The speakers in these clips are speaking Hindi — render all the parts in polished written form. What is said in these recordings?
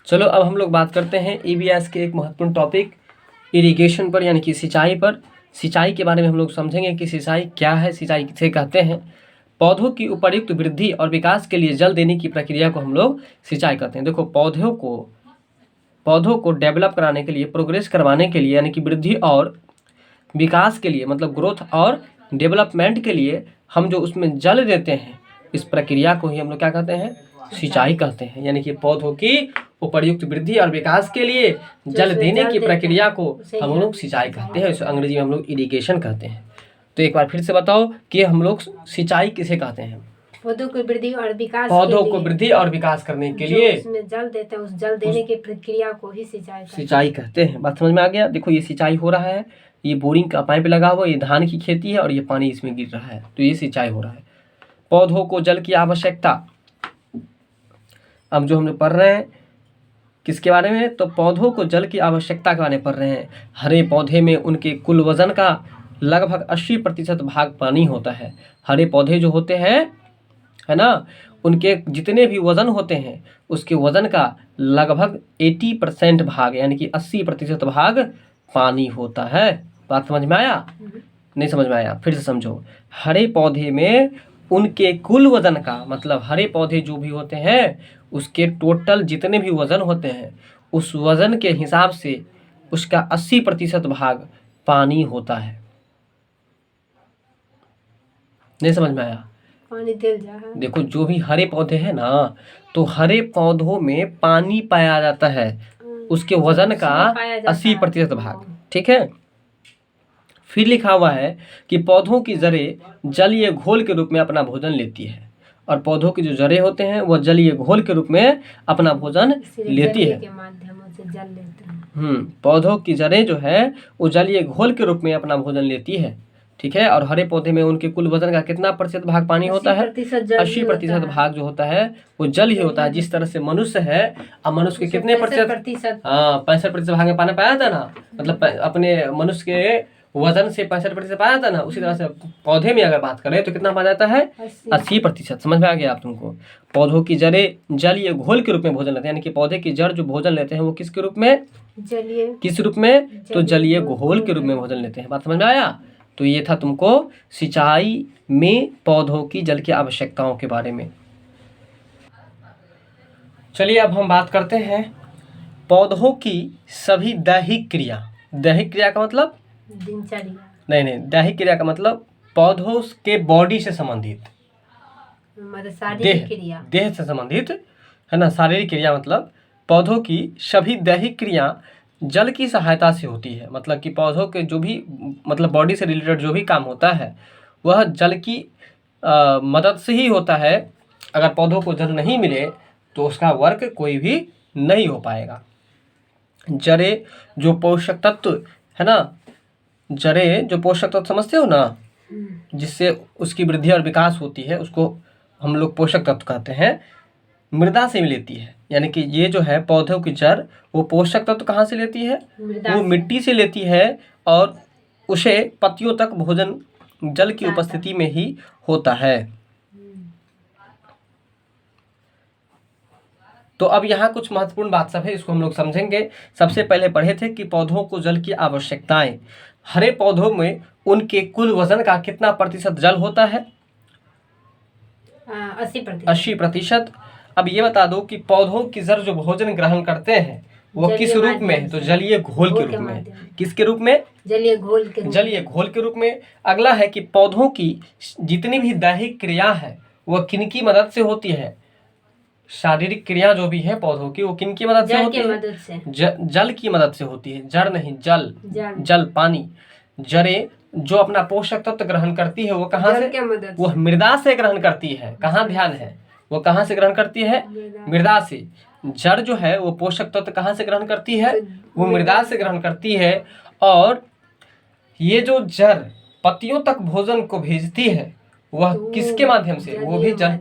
चलो अब हम लोग बात करते हैं ईवीएस के एक महत्वपूर्ण टॉपिक इरिगेशन पर, यानी कि सिंचाई पर। सिंचाई के बारे में हम लोग समझेंगे कि सिंचाई क्या है, सिंचाई किसे कहते हैं। पौधों की उपयुक्त वृद्धि और विकास के लिए जल देने की प्रक्रिया को हम लोग सिंचाई कहते हैं। देखो, पौधों को डेवलप कराने के लिए, प्रोग्रेस करवाने के लिए, यानी कि वृद्धि और विकास के लिए, मतलब ग्रोथ और डेवलपमेंट के लिए हम जो उसमें जल देते हैं, इस प्रक्रिया को ही हम लोग क्या कहते हैं, सिंचाई कहते हैं। यानी कि पौधों की उपयुक्त वृद्धि और विकास के लिए जल देने की प्रक्रिया को हम लोग सिंचाई कहते हैं। इसे अंग्रेजी में हम लोग इरिगेशन कहते हैं। तो एक बार फिर से बताओ कि हम लोग सिंचाई किसे कहते हैं। पौधों को वृद्धि और विकास पौधों को वृद्धि और विकास करने के लिए उसमें जल देते हैं, उस जल देने की प्रक्रिया को ही सिंचाई कहते हैं। बात समझ में आ गया। देखो, ये सिंचाई हो रहा है, ये बोरिंग का पाइप लगा हुआ, ये धान की खेती है और ये पानी इसमें गिर रहा है, तो ये सिंचाई हो रहा है। पौधों को जल की आवश्यकता, अब जो हम लोग पढ़ रहे हैं किसके बारे में, तो पौधों को जल की आवश्यकता के बारे में पढ़ रहे हैं। हरे पौधे में उनके कुल वजन का लगभग 80% भाग पानी होता है। हरे पौधे जो होते हैं, है ना, उनके जितने भी वजन होते हैं उसके वजन का लगभग 80% भाग, यानी कि 80% भाग पानी होता है। बात समझ में आया? नहीं समझ में आया? फिर से समझो। हरे पौधे में उनके कुल वजन का, मतलब हरे पौधे जो भी होते हैं उसके टोटल जितने भी वजन होते हैं उस वजन के हिसाब से उसका 80% भाग पानी होता है। नहीं समझ में आया? पानी दिल जा है। देखो, जो भी हरे पौधे हैं ना, तो हरे पौधों में पानी पाया जाता है, उसके वजन का 80% भाग। ठीक है। फिर लिखा हुआ है कि पौधों की जड़ें जलीय घोल के रूप में अपना भोजन लेती है, और पौधों की जो जड़ें होते हैं वह जलीय घोल के रूप में अपना भोजन लेती है। पौधों की जड़ें जो है वो जलीय घोल के रूप में अपना भोजन लेती है। ठीक है। और हरे पौधे में उनके कुल वजन का कितना प्रतिशत भाग पानी होता है? 80% भाग जो होता है वो जल ही होता है। जिस तरह से मनुष्य है, अब मनुष्य के कितने प्रतिशत? हाँ, 65% भाग में पानी पाया था ना, मतलब अपने मनुष्य के वजन से 65% पाया था ना। उसी तरह से पौधे में अगर बात करें तो कितना पाया जाता है? 80%। समझ में आ गया आप तुमको? पौधों की जड़ें जलीय घोल के रूप में भोजन लेते हैं, यानी कि पौधे की जड़ जो भोजन लेते हैं वो किसके रूप में? किस रूप में? तो जलीय घोल के रूप में भोजन लेते हैं। बात समझ में आया? तो ये था तुमको सिंचाई में पौधों की जल की आवश्यकताओं के बारे में। चलिए अब हम बात करते हैं पौधों की सभी दैहिक क्रिया। दैहिक क्रिया का मतलब दिनचर्या। नहीं, दैहिक क्रिया का मतलब पौधों के बॉडी से संबंधित, देह से संबंधित, है ना। शारीरिक क्रिया मतलब पौधों की सभी दैहिक क्रिया जल की सहायता से होती है। मतलब कि पौधों के जो भी, मतलब बॉडी से रिलेटेड जो भी काम होता है वह जल की मदद से ही होता है। अगर पौधों को जल नहीं मिले तो उसका वर्क कोई भी नहीं हो पाएगा। जड़ें जो पोषक तत्व, है ना, जड़ें जो पोषक तत्व समझते हो ना, जिससे उसकी वृद्धि और विकास होती है, उसको हम लोग पोषक तत्व कहते हैं, मृदा से लेती है। यानी कि ये जो है पौधों की जड़, वो पोषक तत्व कहाँ से लेती है? वो मिट्टी से लेती है, और उसे पत्तियों तक भोजन जल की उपस्थिति में ही होता है। तो अब यहाँ कुछ महत्वपूर्ण बात सब है, इसको हम लोग समझेंगे। सबसे पहले पढ़े थे कि पौधों को जल की आवश्यकताएं। हरे पौधों में उनके कुल वजन का कितना प्रतिशत जल होता है? 80%। अब ये बता दो कि पौधों की जड़ जो भोजन ग्रहण करते हैं वो किस रूप में है? तो जलीय घोल के रूप में। किसके रूप में? जलीय घोल के रूप में। अगला है कि पौधों की जितनी भी दैहिक क्रिया है वह किनकी मदद से होती है? शारीरिक क्रिया जो भी है पौधों की, वो किनकी मदद से होती है? जल की मदद से होती है। जड़ नहीं, जल पानी। जड़ें जो अपना पोषक तत्व ग्रहण करती है वो कहाँ से? वो मृदा से ग्रहण करती है। कहाँ ध्यान है? वो कहाँ से ग्रहण करती है? मृदा से। जड़ जो है वो पोषक तत्व कहाँ से ग्रहण करती है? वो मृदा से ग्रहण करती है। और ये जो जड़ पत्तियों तक भोजन को भेजती है वह किसके माध्यम से? वो भी जल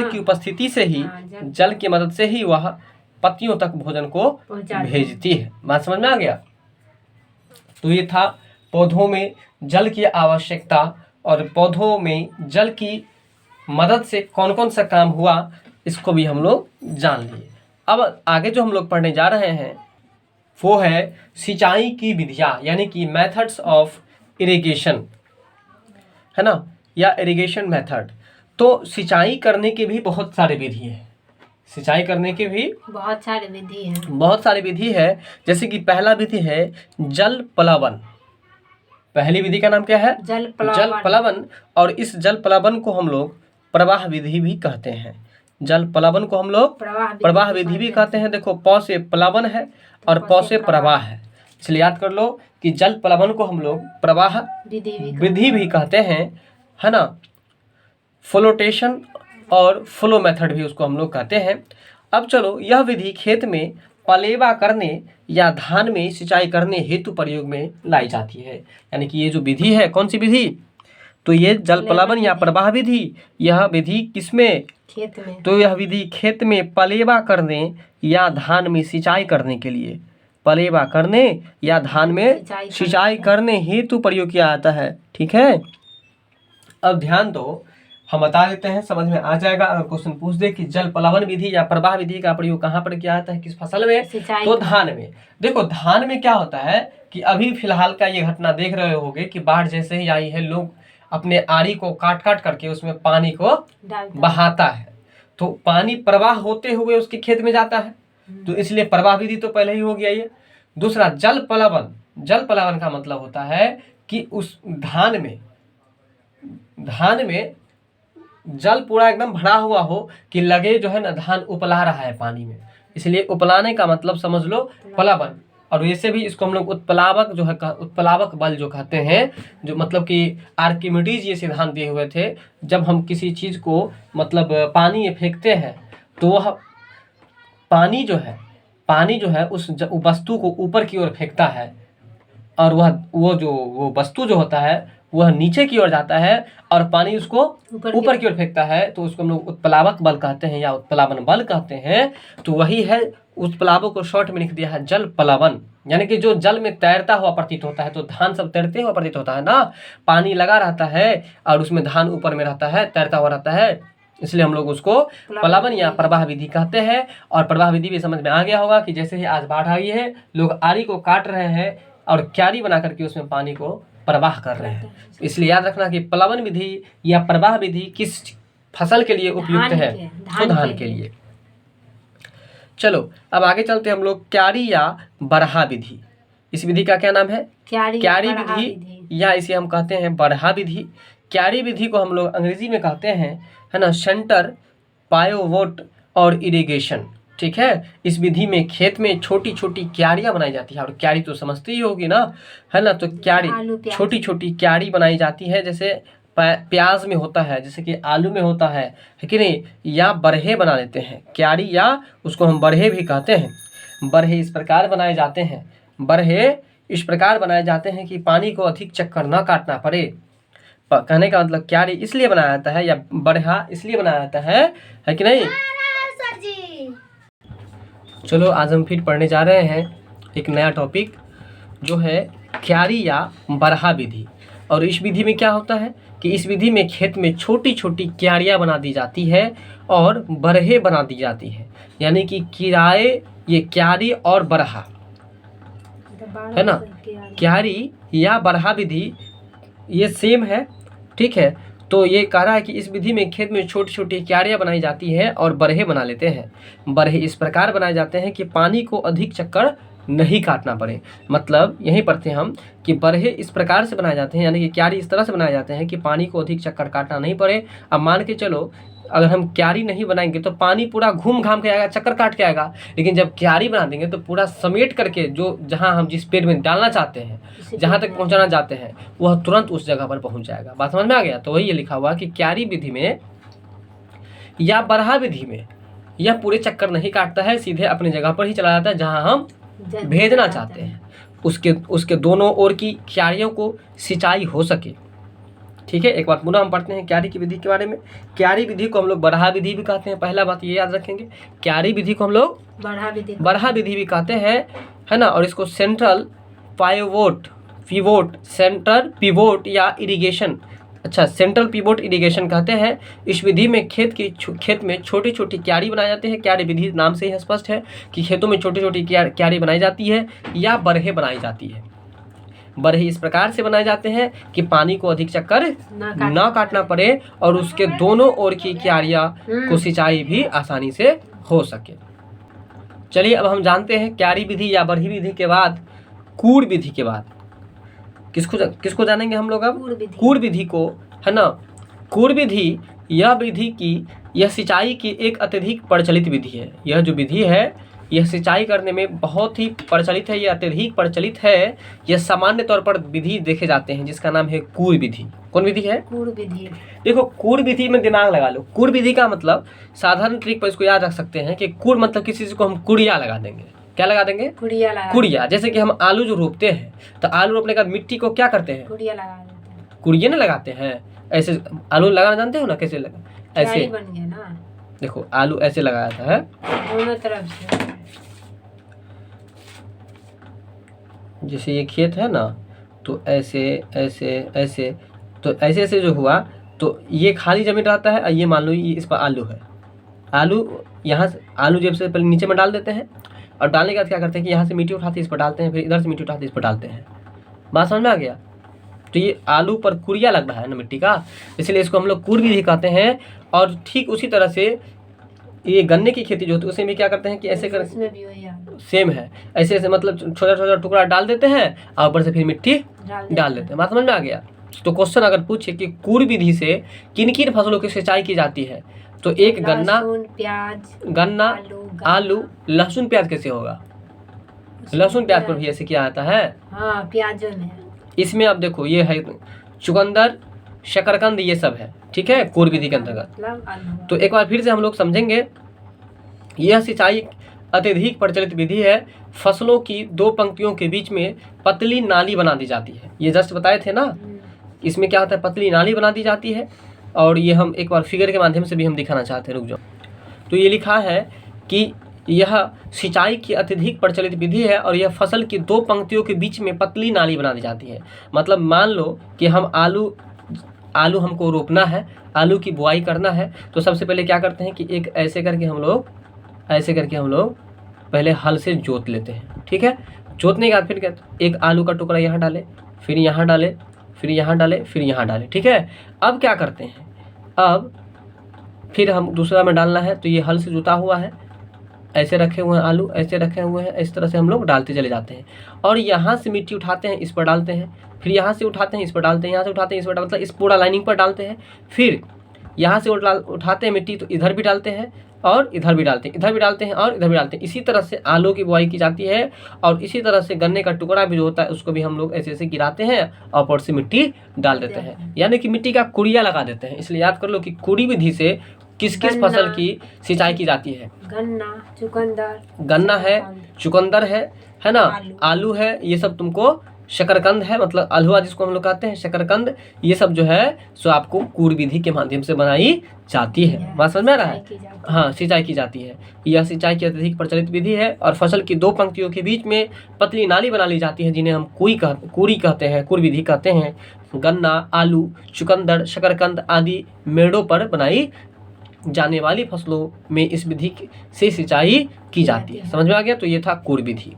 की उपस्थिति से ही, जल की मदद से ही वह पत्तियों तक भोजन को भेजती है। बात समझ में आ गया? तो ये था पौधों में जल की आवश्यकता, और पौधों में जल की मदद से कौन कौन सा काम हुआ इसको भी हम लोग जान लिए। अब आगे जो हम लोग पढ़ने जा रहे हैं वो है सिंचाई की विधियाँ, यानी कि मेथड्स ऑफ इरिगेशन, है ना, या इरिगेशन मेथड। तो सिंचाई करने के भी बहुत सारे विधि हैं, सिंचाई करने के भी बहुत सारे विधि हैं। बहुत सारी विधि है। जैसे कि पहला विधि है जल प्लावन। पहली विधि का नाम क्या है? जल जल प्लावन। और इस जल प्लावन को हम लोग प्रवाह विधि भी कहते हैं। जल प्लावन को हम लोग प्रवाह विधि भी कहते हैं। देखो, प से प्लावन है और प से प्रवाह है, इसलिए याद कर लो कि जल प्लावन को हम लोग प्रवाह विधि भी कहते हैं, है ना। फ्लोटेशन और फ्लो मेथड भी उसको हम लोग कहते हैं। अब चलो, यह विधि खेत में पलेवा करने या धान में सिंचाई करने हेतु प्रयोग में लाई जाती है। यानी कि ये जो विधि है, कौन सी विधि? तो ये जल प्लावन या प्रवाह विधि, यह विधि किसमें? खेत में। तो यह विधि खेत में पलेवा करने या धान में सिंचाई करने के लिए, पलेवा करने या धान में सिंचाई करने हेतु प्रयोग किया जाता है। ठीक है, अब ध्यान दो, हम बता देते हैं, समझ में आ जाएगा। अगर क्वेश्चन पूछ दे कि जल प्लावन विधि या प्रवाह विधि का प्रयोग कहाँ पर किया जाता है, किस फसल में? तो धान में। देखो, धान में क्या होता है कि अभी फिलहाल का ये घटना देख रहे होगे कि बाढ़ जैसे ही आई है, लोग अपने आरी को काट काट करके उसमें पानी को बहाता है, तो पानी प्रवाह होते हुए उसके खेत में जाता है, तो इसलिए प्रवाह विधि तो पहले ही हो गया ये। दूसरा जल प्लावन। जल प्लावन का मतलब होता है कि उस धान में जल पूरा एकदम भरा हुआ हो कि लगे जो है ना धान उपला रहा है पानी में, इसलिए उपलाने का मतलब समझ लो प्लावन। और वैसे भी इसको हम लोग उत्प्लावक जो है, उत्प्लावक बल जो कहते हैं, जो मतलब कि आर्किमिडीज ये सिद्धांत दिए हुए थे, जब हम किसी चीज़ को मतलब पानी में फेंकते हैं तो वह पानी जो है उस वस्तु को ऊपर की ओर फेंकता है, और वो वस्तु जो होता है वह नीचे की ओर जाता है और पानी उसको ऊपर की ओर फेंकता है, तो उसको हम लोग उत्प्लावक बल कहते हैं या उत्प्लावन बल कहते हैं। तो वही है, उत्प्लावक को शॉर्ट में लिख दिया है जल प्लावन। यानी कि जो जल में तैरता हुआ प्रतीत होता है, तो धान सब तैरते हुआ प्रतीत होता है ना, पानी लगा रहता है और उसमें धान ऊपर में रहता है, तैरता हुआ रहता है, इसलिए हम लोग उसको प्लावन या प्रवाह विधि कहते हैं। और प्रवाह विधि भी समझ में आ गया होगा कि जैसे ही आज बाढ़ आई है, लोग आरी को काट रहे हैं और क्यारी बना करके उसमें पानी को प्रवाह कर रहे हैं। इसलिए याद रखना कि प्लावन विधि या प्रवाह विधि किस फसल के लिए उपयुक्त है? तो धान के लिए। चलो, अब आगे चलते हैं हम लोग क्यारी या बरहा विधि। इस विधि का क्या नाम है? क्यारी विधि, या इसे हम कहते हैं बरहा विधि। क्यारी विधि को हम लोग अंग्रेजी में कहते हैं, है ना, सेंटर पायोवोट और इरिगेशन। ठीक है, इस विधि में खेत में छोटी छोटी क्यारियां बनाई जाती है, और क्यारी तो समझती ही होगी ना, है ना। तो क्यारी, छोटी छोटी क्यारी बनाई जाती है, जैसे प्याज में होता है, जैसे कि आलू में होता है कि नहीं, या बरहे बना लेते हैं क्यारी, या उसको हम बरहे भी कहते हैं। बरहे इस प्रकार बनाए जाते हैं, बरहे इस प्रकार बनाए जाते हैं कि पानी को अधिक चक्कर न काटना पड़े। कहने का मतलब क्यारी इसलिए बनाया जाता है, या बरहा इसलिए बनाया जाता है कि नहीं। चलो, आज हम फिर पढ़ने जा रहे हैं एक नया टॉपिक, जो है क्यारी या बरहा विधि। और इस विधि में क्या होता है कि इस विधि में खेत में छोटी छोटी क्यारियां बना दी जाती है और बरहे बना दी जाती है। यानी कि ये क्यारी और बरहा, है ना, क्यारी या बरहा विधि ये सेम है। ठीक है, तो ये कह रहा है कि इस विधि में खेत में छोटी छोटी क्यारियां बनाई जाती हैं और बरहे बना लेते हैं। बरहे इस प्रकार बनाए जाते हैं कि पानी को अधिक चक्कर नहीं काटना पड़े। मतलब यहीं पढ़ते हैं हम कि बरहे इस प्रकार से बनाए जाते हैं, यानी कि क्यारी इस तरह से बनाए जाते हैं कि पानी को अधिक चक्कर काटना नहीं पड़े। अब मान के चलो, अगर हम क्यारी नहीं बनाएंगे तो पानी पूरा घूम घाम के आएगा, चक्कर काट के आएगा। लेकिन जब क्यारी बना देंगे तो पूरा समेट करके जो जहाँ हम जिस पेड़ में डालना चाहते हैं, जहाँ तक पहुँचाना चाहते हैं, वह तुरंत उस जगह पर पहुँच जाएगा। बात समझ में आ गया? तो वही ये लिखा हुआ कि क्यारी विधि में या बरहा विधि में यह पूरे चक्कर नहीं काटता है, सीधे अपनी जगह पर ही चला जाता है जहाँ हम भेजना चाहते हैं, उसके दोनों ओर की क्यारियों को सिंचाई हो सके। ठीक है, एक बार पुनः हम पढ़ते हैं क्यारी की विधि के बारे में। क्यारी विधि को हम लोग बरहा विधि भी कहते हैं, पहला बात ये याद रखेंगे। क्यारी विधि को हम लोग बरहा विधि भी कहते हैं, है ना। और इसको सेंट्रल पिवोट या इरिगेशन अच्छा, सेंट्रल पिवोट इरिगेशन कहते हैं। इस विधि में खेत में छोटी छोटी क्यारी बनाए जाते हैं। क्यारी विधि नाम से ही स्पष्ट है कि खेतों में छोटी छोटी क्यारी बनाई जाती है या बरहे बनाई जाती है। बरहे इस प्रकार से बनाए जाते हैं कि पानी को अधिक चक्कर ना काटना पड़े और उसके दोनों ओर की क्यारियां को सिंचाई भी आसानी से हो सके। चलिए अब हम जानते हैं क्यारी विधि या बरही विधि के बाद कूड़ विधि के बाद किसको जानेंगे हम लोग अब? कूड़ विधि को, है ना। कूड़ विधि यह सिंचाई की एक अत्यधिक प्रचलित विधि है। यह जो विधि है यह सिंचाई करने में बहुत ही प्रचलित है, यह अत्यधिक प्रचलित है। यह सामान्य तौर पर विधि देखे जाते हैं जिसका नाम है कूड़ विधि। कौन विधि है? कूड़ विधि। देखो, कूड़ विधि में दिमाग लगा लो। कूड़ विधि का मतलब साधारण ट्रिक पर इसको याद रख सकते हैं कि कूड़ मतलब किसी चीज को हम कुड़िया लगा देंगे। क्या लगा देंगे? कुड़िया। जैसे कि हम आलू जो रोपते हैं तो आलू रोपने के बाद मिट्टी को क्या करते हैं? कुड़िया लगा देते हैं। कुड़िया ना लगाते हैं। ऐसे आलू लगाना जानते हो ना कैसे लगा? ऐसे बन गया ना। देखो आलू ऐसे लगाया था है दोनों तरफ से। जैसे ये खेत है ना, तो ऐसे ऐसे ऐसे, तो ऐसे ऐसे जो हुआ तो ये खाली जमीन रहता है और ये मान लो ये इस पर आलू है। आलू यहाँ से आलू जब से पहले नीचे में डाल देते हैं और डालने के बाद क्या करते हैं कि यहाँ से मिट्टी उठाते हैं इस पर डालते हैं, फिर इधर से मिट्टी उठाते इस पर डालते हैं। बात समझ में आ गया? तो ये आलू पर कुड़िया लग रहा है ना मिट्टी का, इसलिए इसको हम लोग कूड़ विधि कहते हैं। और ठीक उसी तरह से ये गन्ने की खेती जो होती है उसमें भी क्या करते हैं कि ऐसे कर, सेम है, ऐसे ऐसे मतलब छोटा छोटा टुकड़ा डाल देते हैं और ऊपर से फिर मिट्टी डाल देते हैं। बात समझ में आ गया? तो क्वेश्चन अगर पूछे कि कूड़ विधि से किन किन फसलों की सिंचाई की जाती है, तो एक गन्ना, प्याज, आलू, लहसुन प्याज कैसे होगा? लहसुन प्याज पर भी ऐसे किया जाता है। हाँ, प्याजों में। इसमें अब देखो ये है चुकंदर, शकरकंद, ये सब है, ठीक है, कूड़ विधि के अंतर्गत। तो एक बार फिर से हम लोग समझेंगे। यह सिंचाई अत्यधिक प्रचलित विधि है। फसलों की दो पंक्तियों के बीच में पतली नाली बना दी जाती है। ये जस्ट बताए थे ना, इसमें क्या होता है, पतली नाली बना दी जाती है। और ये हम एक बार फिगर के माध्यम से भी हम दिखाना चाहते हैं, रुक जाओ। तो ये लिखा है कि यह सिंचाई की अत्यधिक प्रचलित विधि है और यह फसल की दो पंक्तियों के बीच में पतली नाली बना दी जाती है। मतलब मान लो कि हम आलू हमको रोपना है, आलू की बुआई करना है, तो सबसे पहले क्या करते हैं कि एक ऐसे करके हम लोग पहले हल से जोत लेते हैं, ठीक है। जोतने के बाद फिर क्या, एक आलू का टुकड़ा यहाँ डाले, फिर यहाँ डाले, फिर यहाँ डाले, फिर यहाँ डाले, ठीक है। अब क्या करते हैं, अब फिर हम दूसरा में डालना है, तो ये हल से जोता हुआ है, ऐसे रखे हुए हैं आलू, ऐसे रखे हुए हैं, इस तरह से हम लोग डालते चले जाते हैं। और यहाँ से मिट्टी उठाते हैं, इस पर डालते हैं, फिर यहाँ से उठाते हैं, इस पर डालते हैं, यहाँ से उठाते हैं, इस पर, मतलब इस पूरा लाइनिंग पर डालते हैं। फिर यहाँ से उठाते हैं मिट्टी, तो इधर भी डालते हैं और इधर भी डालते हैं, इधर भी डालते हैं और इधर भी डालते हैं। इसी तरह से आलू की बुआई की जाती है। और इसी तरह से गन्ने का टुकड़ा भी जो होता है उसको भी हम लोग ऐसे ऐसे गिराते हैं और ऊपर से मिट्टी डाल देते हैं, यानी कि मिट्टी का कुड़िया लगा देते हैं। इसलिए याद कर लो कि कूड़ी विधि से किस किस फसल की सिंचाई की जाती है? गन्ना है, चुकंदर है ना, आलू है, ये सब तुमको, शकरकंद है, मतलब अलहुआ जिसको हम लोग कहते हैं, शकरकंद, ये सब जो है सो आपको कूड़ विधि के माध्यम से बनाई जाती है। बात समझ में आ रहा है? हाँ, सिंचाई की जाती है। यह सिंचाई की अत्यधिक प्रचलित विधि है और फसल की दो पंक्तियों के बीच में पतली नाली बना ली जाती है जिन्हें हम कूड़ी कहते हैं, कूड़ विधि कहते हैं। गन्ना, आलू, चुकंदर, शकरकंद आदि मेड़ों पर बनाई जाने वाली फसलों में इस विधि से सिंचाई की जाती है। समझ में आ गया? तो ये था कूड़ विधि।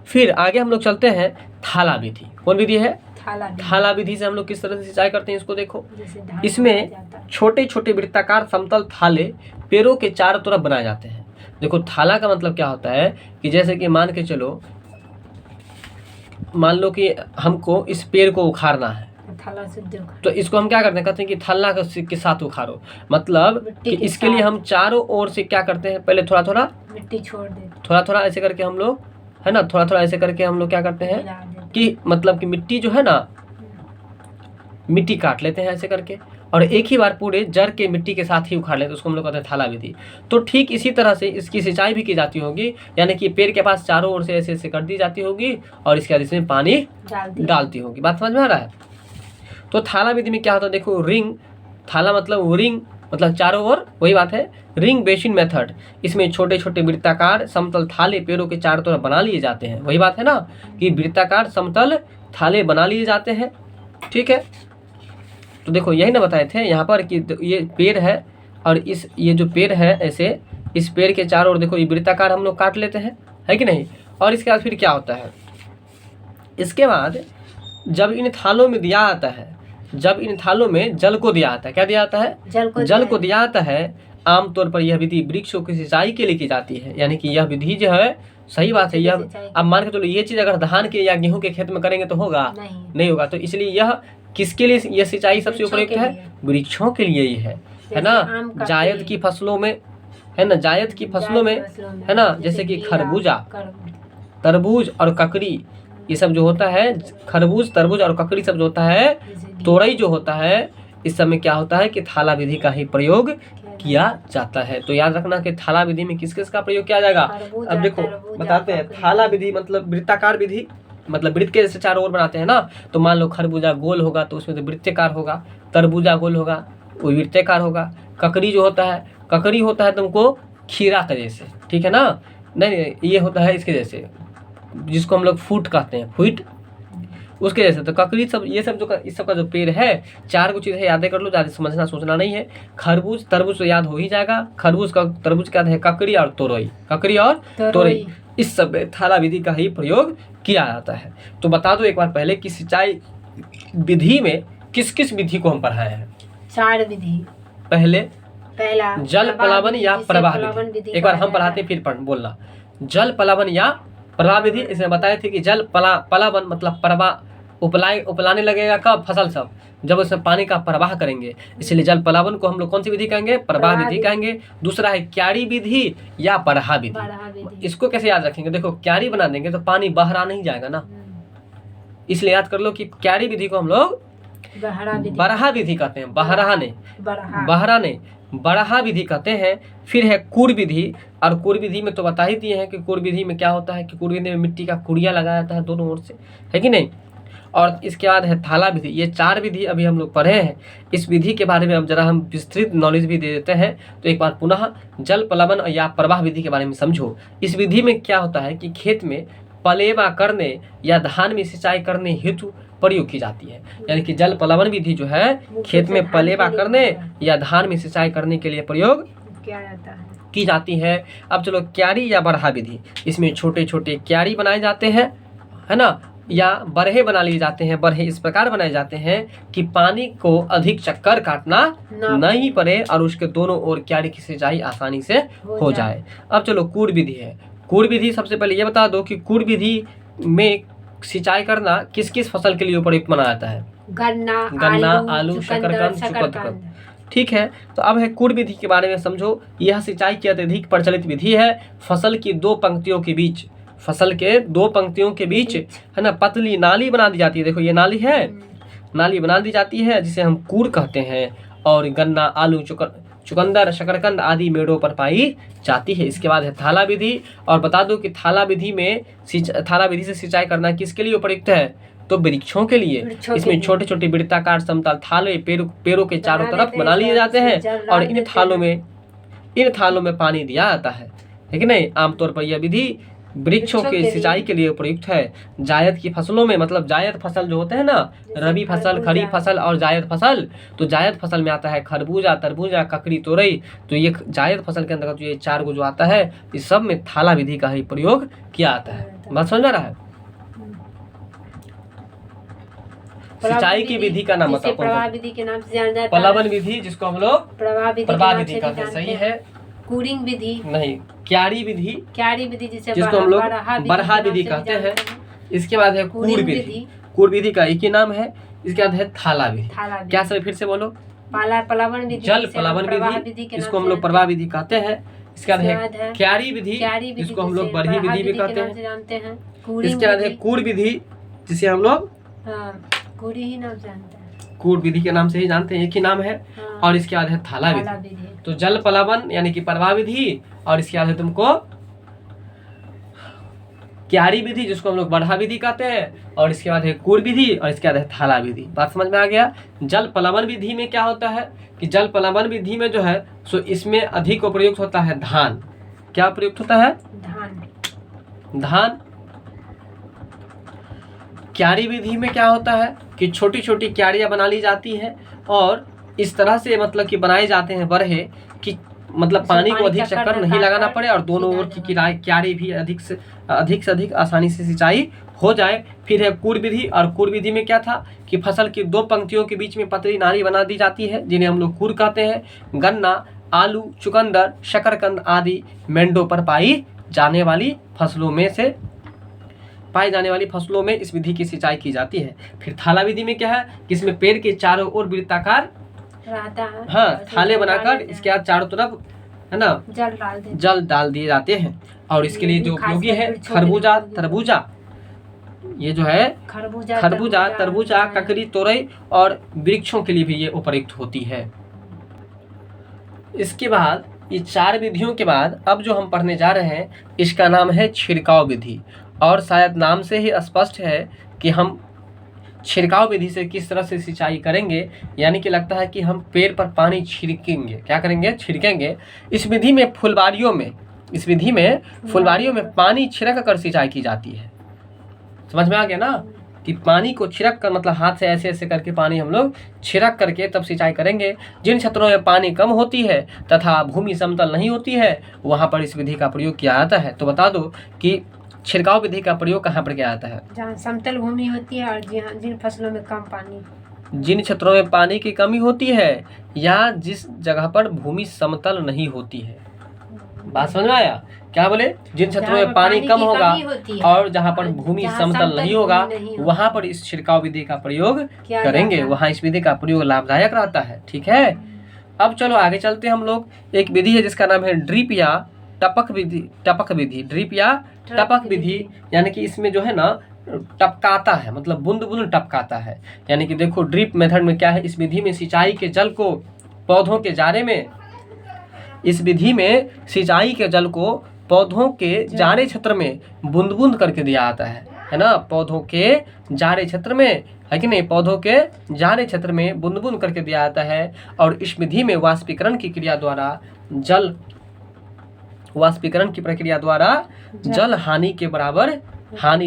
फिर आगे हम लोग चलते हैं थाला विधि। कौन विधि है? थाला विधि से हम लोग किस तरह से सिंचाई करते हैं इसको देखो। इसमें छोटे छोटे वृत्ताकार समतल थाले पेड़ों के चारों तरफ बनाए जाते हैं। देखो थाला का मतलब क्या होता है कि जैसे कि मान के चलो, मान लो कि हमको इस पेड़ को उखाड़ना है, तो इसको हम क्या करते हैं, कहते हैं कि थाला के साथ उखाड़ो। मतलब कि इसके लिए हम चारों ओर से क्या करते हैं, पहले थोड़ा थोड़ा मिट्टी छोड़ देते, थोड़ा थोड़ा ऐसे करके हम लोग, है ना, थोड़ा थोड़ा ऐसे करके हम लोग क्या करते हैं कि मतलब कि मिट्टी जो है ना, मिट्टी काट लेते हैं ऐसे करके और एक ही बार पूरे जड़ के मिट्टी के साथ ही उखाड़ लेते हैं। उसको हम लोग कहते हैं थाला विधि। तो ठीक इसी तरह से इसकी सिंचाई भी की जाती होगी, यानी कि पेड़ के पास चारों ओर से ऐसे ऐसे कर दी जाती होगी और इसके बाद इसमें पानी डालती होगी। बात समझ में आ रहा है? तो थाला विधि में क्या होता है, देखो रिंग, थाला मतलब रिंग, मतलब चारों ओर, वही बात है, रिंग बेसिन मेथड। इसमें छोटे छोटे वृत्ताकार समतल थाले पेड़ों के चारों तरफ बना लिए जाते हैं। वही बात है ना कि वृत्ताकार समतल थाले बना लिए जाते हैं, ठीक है। तो देखो यही ना बताए थे यहाँ पर कि ये पेड़ है और ये जो पेड़ है ऐसे, इस पेड़ के चारों ओर देखो ये वृत्ताकार हम लोग काट लेते हैं, है कि नहीं। और इसके बाद फिर क्या होता है, इसके बाद जब इन थालों में दिया आता है, जब इन थालों में जल को दिया आता है, क्या दिया आता है, जल को दिया आता है। आमतौर पर यह विधि वृक्षों की सिंचाई के लिए की जाती है, यानी कि यह विधि जो है, सही बात है, यह अब मान के चलो ये चीज़ अगर धान के या गेहूं के खेत में करेंगे तो होगा नहीं होगा। तो इसलिए यह किसके लिए यह सिंचाई सबसे उपयुक्त है, वृक्षों के लिए ही है ना। जायद की फसलों में, है ना, जायद की फसलों में, है ना, जैसे कि खरबूजा, तरबूज और ककड़ी, ये सब जो होता है, खरबूज, तरबूज और ककड़ी सब जो होता है, तोरई जो होता है, इस समय क्या होता है कि थाला विधि का ही प्रयोग किया जाता है। तो याद रखना कि थाला विधि में किस किस का प्रयोग किया जाएगा। अब देखो बताते हैं, थाला विधि मतलब वृत्ताकार विधि, मतलब वृत्त के जैसे चारों ओर बनाते हैं ना। तो मान लो खरबूजा गोल होगा तो उसमें तो वृत्ताकार होगा, तरबूजा गोल होगा वो वृत्ताकार होगा, ककड़ी जो होता है, ककड़ी होता है तुमको खीरा के जैसे, ठीक है ना, नहीं ये होता है इसके जैसे, जिसको हम लोग फूट कहते हैं, फूट उसके जैसे। तो ककड़ी सब, ये सब जो इस सब का जो पेड़ है, चार कुछ चीज़ें यादें कर लो, ज़्यादा समझना सोचना नहीं है। खरबूज तरबूज तो याद हो ही जाएगा, खरबूज का तरबूज क्या है, ककड़ी और तोरई, ककड़ी और तोरई, इस सब में थाला विधि का ही प्रयोग किया जाता है। तो बता दो एक बार पहले कि सिंचाई विधि में किस किस विधि को हम पढ़ाए हैं। 4 विधि। पहला जल प्लावन या प्रवाह विधि, एक बार हम पढ़ाते फिर बोलना। जल प्लावन या प्रवाह विधि, इसमें बताए थे कि जल प्लावन मतलब प्रवाह, उपलाने लगेगा कब, फसल सब जब उसमें पानी का प्रवाह करेंगे, इसलिए जल प्लावन को हम लोग कौन सी विधि कहेंगे, प्रवाह विधि कहेंगे। दूसरा है क्यारी विधि या बरहा विधि। इसको कैसे याद रखेंगे, देखो क्यारी बना देंगे तो पानी बह रहा नहीं जाएगा ना, इसलिए याद कर लो कि क्यारी विधि को हम लोग बरहा विधि कहते हैं, बहरा ने बरहा विधि कहते हैं। फिर है कूड़ विधि, और कूड़ विधि में तो बता ही दिए हैं कि कूड़ विधि में क्या होता है कि कूड़ विधि में मिट्टी का कुड़िया लगाया जाता है दोनों ओर से, है कि नहीं। और इसके बाद है थाला विधि। ये 4 विधि अभी हम लोग पढ़े हैं। इस विधि के बारे में अब जरा हम विस्तृत नॉलेज भी दे देते हैं। तो एक बार पुनः जल प्लावन या प्रवाह विधि के बारे में समझो। इस विधि में क्या होता है कि खेत में पलेवा करने या धान में सिंचाई करने हेतु प्रयोग की जाती है। यानी कि जल प्लावन विधि जो है खेत में पलेवा करने या धान में सिंचाई करने के लिए प्रयोग की जाती है। अब चलो क्यारी या बरहा विधि, इसमें छोटे छोटे क्यारी बनाए जाते हैं, है ना, या बरहे बना लिए जाते हैं। बरहे इस प्रकार बनाए जाते हैं कि पानी को अधिक चक्कर काटना नहीं पड़े और उसके दोनों ओर क्यारी की सिंचाई आसानी से हो जाए। अब चलो कूड़ विधि है। कूड़ विधि सबसे पहले ये बता दो कि कूड़ विधि में सिंचाई करना किस किस फसल के लिए उपयुक्त माना जाता है। गन्ना, आलू, शकरकंद, चुकंदर। ठीक है, तो अब है कूड़ विधि के बारे में समझो। यह सिंचाई की अत्यधिक प्रचलित विधि है। फसल की 2 पंक्तियों के बीच, फसल के 2 पंक्तियों के बीच, है ना, पतली नाली बना दी जाती है। देखो ये नाली है, नाली बना दी जाती है जिसे हम कूड़ कहते हैं। और गन्ना, आलू, चुकंदर, शकरकंद आदि मेड़ों पर पाई जाती है। इसके बाद है थाला विधि। और बता दो कि थाला विधि से सिंचाई करना किसके लिए उपयुक्त है, तो वृक्षों के लिए। इसमें छोटे छोटे वृत्ताकार समतल थाले पेड़ों के चारों तरफ बना लिए जाते हैं और इन थालों में पानी दिया जाता है कि नहीं। आमतौर पर यह विधि वृक्षों के सिंचाई के लिए उपयुक्त है। जायद की फसलों में, मतलब जायद फसल जो होते हैं ना, रबी फसल, खरीफ फसल और जायद फसल। तो जायद फसल में आता है खरबूजा, तरबूजा, ककड़ी, तोरई। तो ये जायद फसल के अंतर्गत ये 4 को जो आता है, इस सब में थाला विधि का ही प्रयोग किया जाता है। बात समझ में आ रहा है। सिंचाई की विधि का नाम बताओ। प्रवाह विधि के नाम से जाना जाता है। प्लावन विधि जिसको हम लोग प्रवाह विधि कहते हैं, सही है। कूड़िंग विधि नहीं, क्यारी विधि जिसको हम लोग बरहा विधि कहते हैं। इसके बाद है कूड़ विधि। कूड़ विधि का एक ही नाम है। इसके बाद है थाला विधि। क्या सर फिर से बोलो। प्लावन विधि, जल प्लावन विधि जिसको हम लोग प्रवाह विधि कहते हैं। इसके बाद है क्यारी विधि जिसको हम लोग बरही विधि भी कहते हैं। इसके बाद है कूड़ विधि जिसे हम लोग कूड़ विधि के नाम से ही जानते हैं, एक ही नाम है। और इसके बाद है थाला विधि। तो जल प्लावन यानी कि प्रवाह विधि, और इसके बाद है तुमको क्यारी विधि जिसको हम लोग बरहा विधि कहते हैं, और इसके बाद है कूड़ विधि, और इसके बाद है थाला विधि। बात समझ में आ गया। जल प्लावन विधि में क्या होता है कि जल प्लावन विधि में जो है सो इसमें अधिक उपयुक्त होता है धान। क्या प्रयुक्त होता है, धान। क्यारी विधि में क्या होता है कि छोटी छोटी क्यारियाँ बना ली जाती है और इस तरह से मतलब कि बनाए जाते हैं बरहे कि मतलब पानी को अधिक चक्कर नहीं लगाना पड़े और दोनों ओर की क्यारी भी अधिक से अधिक आसानी से सिंचाई हो जाए। फिर है कूर विधि, और कूर विधि में क्या था कि फसल की 2 पंक्तियों के बीच में पतली नाली बना दी जाती है जिन्हें हम लोग कूर कहते हैं। गन्ना, आलू, चुकंदर, शकरकंद आदि मेंढों पर पाई जाने वाली फसलों में इस विधि की सिंचाई की जाती है। फिर थाला विधि में क्या है कि इसमें पेड़ के चारों ओर वृत्ताकार थाले बनाकर इसके चारों तरफ है ना जल डाल दिए जाते हैं। और इसके लिए जो उपयोगी है तरबूजा, ये जो है खरबूजा, तरबूजा, ककड़ी, तोरई और वृक्षों के लिए भी ये उपयुक्त होती है। इसके बाद ये 4 विधियों के बाद अब जो हम पढ़ने जा रहे हैं इसका नाम है छिड़काव विधि। और शायद नाम से ही स्पष्ट है कि हम छिड़काव विधि से किस तरह से सिंचाई करेंगे, यानी कि लगता है कि हम पेड़ पर पानी छिड़केंगे। क्या करेंगे? छिड़केंगे। इस विधि में फुलवारियों में पानी छिड़क कर सिंचाई की जाती है। समझ में आ गया ना कि पानी को छिड़क कर मतलब हाथ से ऐसे ऐसे करके पानी हम लोग छिड़क करके तब सिंचाई करेंगे। जिन क्षेत्रों में पानी कम होती है तथा भूमि समतल नहीं होती है वहाँ पर इस विधि का प्रयोग किया जाता है। तो बता दो कि छिड़काव विधि का प्रयोग कहाँ पर किया जाता है? जहाँ समतल भूमि होती है और जिन फसलों में कम पानी, जिन क्षेत्रों में पानी की कमी होती है या जिस जगह पर भूमि समतल नहीं होती है। बात समझ में आया? क्या बोले? जिन क्षेत्रों में पानी कम होगा और जहाँ पर भूमि समतल नहीं होगा वहाँ पर इस छिड़काव विधि का प्रयोग करेंगे, वहाँ इस विधि का प्रयोग लाभदायक रहता है। ठीक है, अब चलो आगे चलते हैं हम लोग। एक विधि है जिसका नाम है ड्रिप या टपक विधि, यानी कि इसमें जो है ना टपकाता है, मतलब बूंद बूंद टपकाता है। यानी कि देखो ड्रिप मेथड में क्या है, इस विधि में सिंचाई के जल को पौधों के जाड़े क्षेत्र में बूंद बूंद करके दिया जाता है ना। पौधों के जाड़े क्षेत्र में है कि नहीं, पौधों के जाड़े क्षेत्र में बूंद बूंद करके दिया जाता है। और इस विधि में वाष्पीकरण की प्रक्रिया द्वारा जल हानि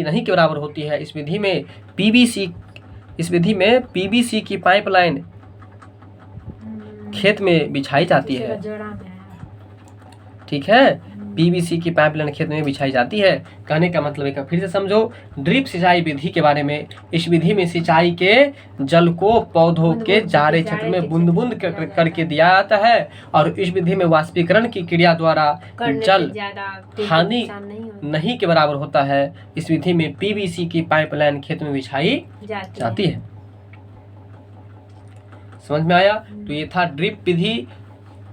नहीं के बराबर होती है। इस विधि में पीवीसी की पाइपलाइन खेत में बिछाई जाती है। ठीक है, पीवीसी की पाइपलाइन खेत में बिछाई जाती है। कहने का मतलब एक फिर से समझो, ड्रिप सिंचाई विधि के बारे में। इस विधि में सिंचाई के जल को पौधों के जाड़े क्षेत्र में बूंद बूंद करके दिया जाता है और इस विधि में वाष्पीकरण की क्रिया द्वारा जल हानि नहीं के बराबर होता है। इस विधि में पीवीसी की पाइपलाइन खेत में बिछाई जाती है। समझ में आया? तो ये था ड्रिप विधि,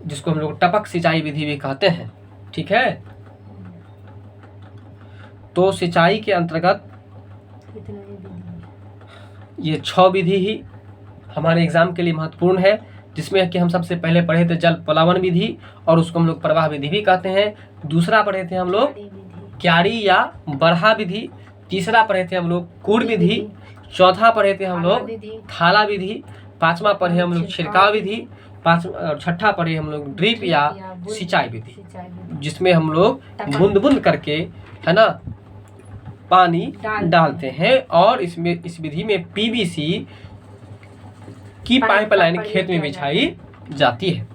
जिसको हम लोग टपक सिंचाई विधि भी कहते हैं। ठीक है, तो सिंचाई के अंतर्गत ये 6 विधि ही हमारे एग्जाम के लिए महत्वपूर्ण है, जिसमें कि हम सबसे पहले पढ़े थे जल प्लावन विधि और उसको हम लोग प्रवाह विधि भी कहते हैं। दूसरा पढ़े थे हम लोग क्यारी या बरहा विधि। तीसरा पढ़े थे हम लोग कूर विधि। चौथा पढ़े थे हम लोग थाला विधि। 5वां पढ़े हम लोग छिड़काव विधि। 6ठा पढ़े हम लोग ड्रिप या सिंचाई विधि, जिसमें हम लोग बूंद बूंद करके है ना पानी डालते हैं। और इस विधि में पीवीसी की पाइपलाइन खेत में बिछाई जाती है।